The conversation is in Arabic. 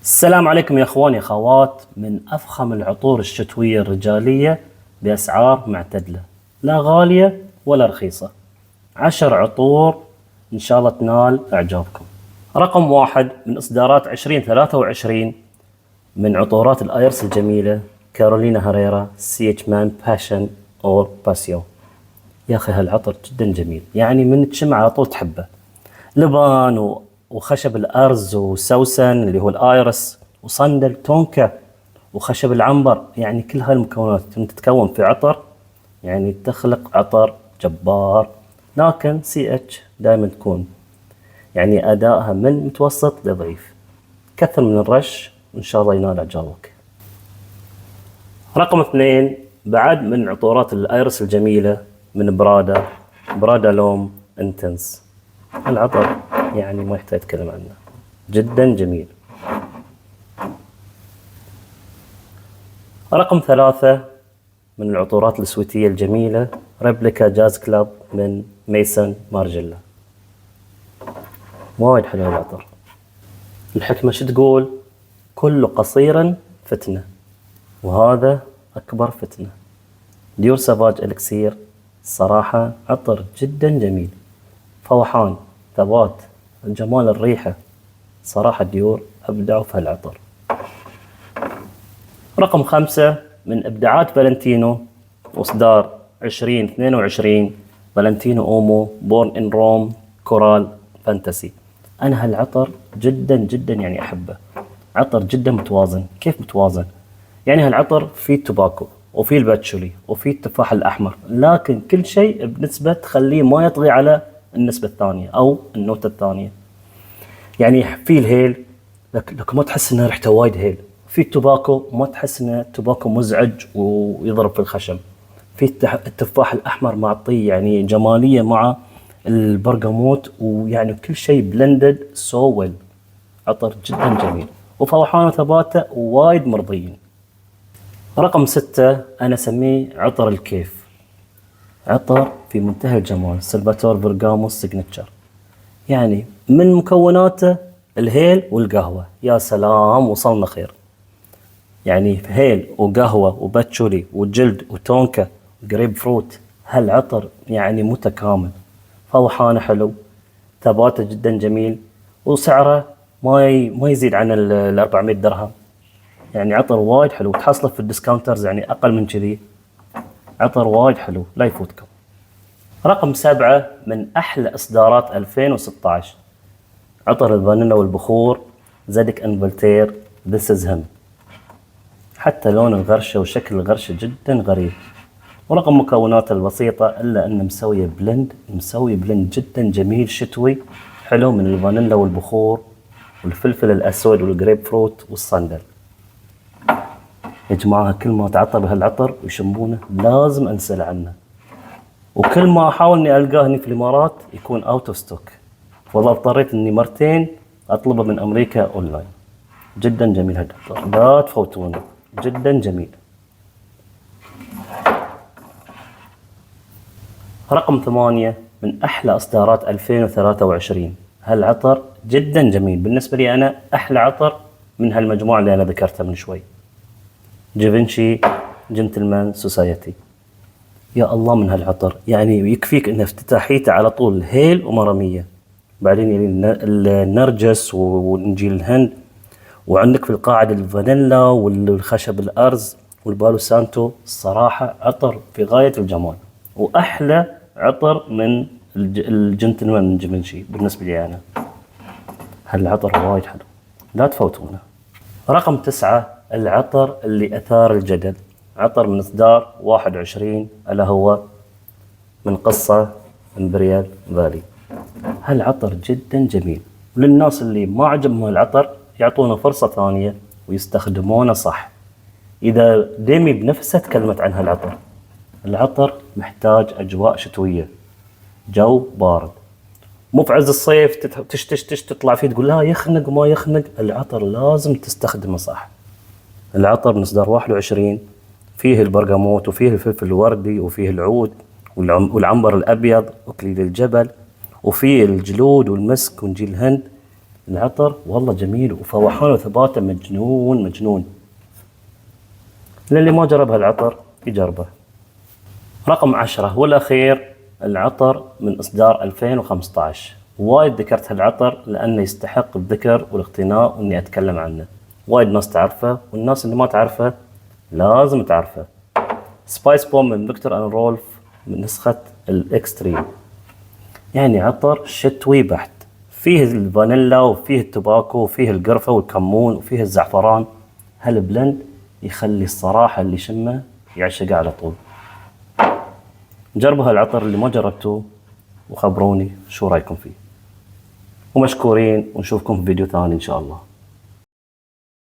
السلام عليكم يا اخوان يا اخوات، من افخم العطور الشتوية الرجالية باسعار معتدلة، لا غالية ولا رخيصة. 10 عطور ان شاء الله تنال اعجابكم. رقم واحد من اصدارات 2023 من عطورات الايرس الجميلة، كارولينا هيريرا سي اتش مان باشن اور باسيو. يا اخي هالعطر جدا جميل، يعني من تشم على طول تحبه. لبان وخشب الأرز وسوسن اللي هو الآيرس وصندل تونكا وخشب العنبر، يعني كل هاي المكونات تتكون في عطر، يعني تخلق عطر جبار. لكن سي اتش دائما تكون يعني أدائها من متوسط لضعيف. كثر من الرش وإن شاء الله ينال إعجابك. رقم اثنين بعد من عطورات الآيرس الجميلة من برادا لوم انتنس. العطر يعني ما يحتاج أتكلم عنه، جدا جميل. رقم ثلاثة من العطورات السويتية الجميلة، ريبليكا جاز كلاب من ميسون مارجيلا. وايد حلو العطر. الحكمة شو تقول؟ كل قصير فتنة، وهذا أكبر فتنة. ديور سافاج إلكسير، صراحة عطر جدا جميل، فوحان، ثبات، الجمال، الريحة، صراحة ديور أبدعوا في هالعطر. رقم خمسة من إبداعات فالنتينو وإصدار 2022، فالنتينو أومو بورن إن روم كورال فانتسي. أنا هالعطر جدا جدا يعني أحبه، عطر جدا متوازن. كيف متوازن؟ يعني هالعطر فيه التوباكو وفيه الباتشولي وفيه التفاح الأحمر، لكن كل شيء بنسبة تخليه ما يطغي على النسبة الثانية أو النوتة الثانية. يعني في الهيل لكن ما تحس انها ريحته وايد هيل، في التوباكو ما تحس انه التوباكو مزعج ويضرب في الخشم، في التفاح الاحمر معطيه يعني جماليه مع البرغموت، ويعني كل شيء بلندد سو ويل. عطر جدا جميل وفوحانه وثباته وايد مرضيين. رقم ستة أنا أسميه عطر الكيف. عطر في منتهى الجمال، سلفاتور فيرغامو سيجنتشر. يعني من مكوناته الهيل والقهوة، يا سلام وصلنا خير. يعني هيل وقهوة وباتشولي وجلد وتونكا وقريب فروت، هالعطر يعني متكامل. فوحانه حلو، ثباته جدا جميل، وسعره ما يزيد عن ال 400 درهم. يعني عطر وايد حلو، تحصله في الديسكاونترز يعني أقل من كذي. عطر وايد حلو لا يفوتكم. رقم سبعة من أحلى إصدارات 2016، عطر الفانيلا والبخور زادك أند فولتير ذيس إز هيم. حتى لون الغرشة وشكل الغرشة جدا غريب، ورغم مكوناته البسيطة إلا أنه مسوي بلند جدا جميل شتوي حلو من الفانيلا والبخور والفلفل الأسود والجريب فروت والصندل. يا جماعة كل ما تعطر بهالعطر ويشمونه لازم أنسل عنه، وكل ما أحاول إني ألقاه هني في الإمارات يكون أوت أوف ستوك، والله اضطريت إني مرتين أطلبه من أمريكا أونلاين. جدا جميل هالعطر، لا تفوتونه، جدا جميل. رقم 8 من أحلى إصدارات 2023، هالعطر جدا جميل بالنسبة لي أنا، أحلى عطر من هالمجموعة اللي أنا ذكرتها من شوي، جيفنشي جنتلمان سوسايتي. يا الله من هالعطر، يعني يكفيك إن افتتاحيته على طول هيل ومرمية، بعدين يعني النرجس ونجيل الهند، وعندك في القاعدة الفانيلا والخشب الأرز والبالو سانتو. الصراحة عطر في غاية الجمال، وأحلى عطر من الجنتلمان جيفنشي بالنسبة لي أنا. هالعطر وايد حلو، لا تفوتونه. رقم 9 العطر اللي أثار الجدل، عطر من إصدار 21، ألا هو من قصة إمبريال فالي. هالعطر جدا جميل، وللناس اللي ما عجبهم هالعطر يعطونه فرصة ثانية ويستخدمونه صح. إذا ديمي بنفسها تكلمت عن هالعطر، العطر محتاج أجواء شتوية، جو بارد، مو في عز الصيف تش تطلع فيه تقول لا يخنق وما يخنق. العطر لازم تستخدمه صح. العطر من إصدار 21 فيه البرغموت وفيه الفلفل الوردي وفيه العود والعنبر الأبيض وكليل الجبل، وفيه الجلود والمسك ونجيل الهند. العطر والله جميل وفوحانه وثباته مجنون مجنون. للي ما جرب هالعطر يجربه. رقم 10 والأخير، العطر من إصدار 2015. وايد ذكرت هالعطر لأنه يستحق الذكر والاقتناء وإني أتكلم عنه. وايد ناس تعرفه والناس اللي ما تعرفه لازم تعرفه. سبايس بوم من فيكتور أند رولف من نسخة الإكستريم. يعني عطر شتوي بحت، فيه الفانيلا وفيه التباكو وفيه القرفة والكمون وفيه الزعفران. هالبلند يخلي الصراحة اللي يشمه يعشقه على طول. جربوا هالعطر اللي ما جربتوه وخبروني شو رايكم فيه. ومشكورين ونشوفكم في فيديو ثاني إن شاء الله.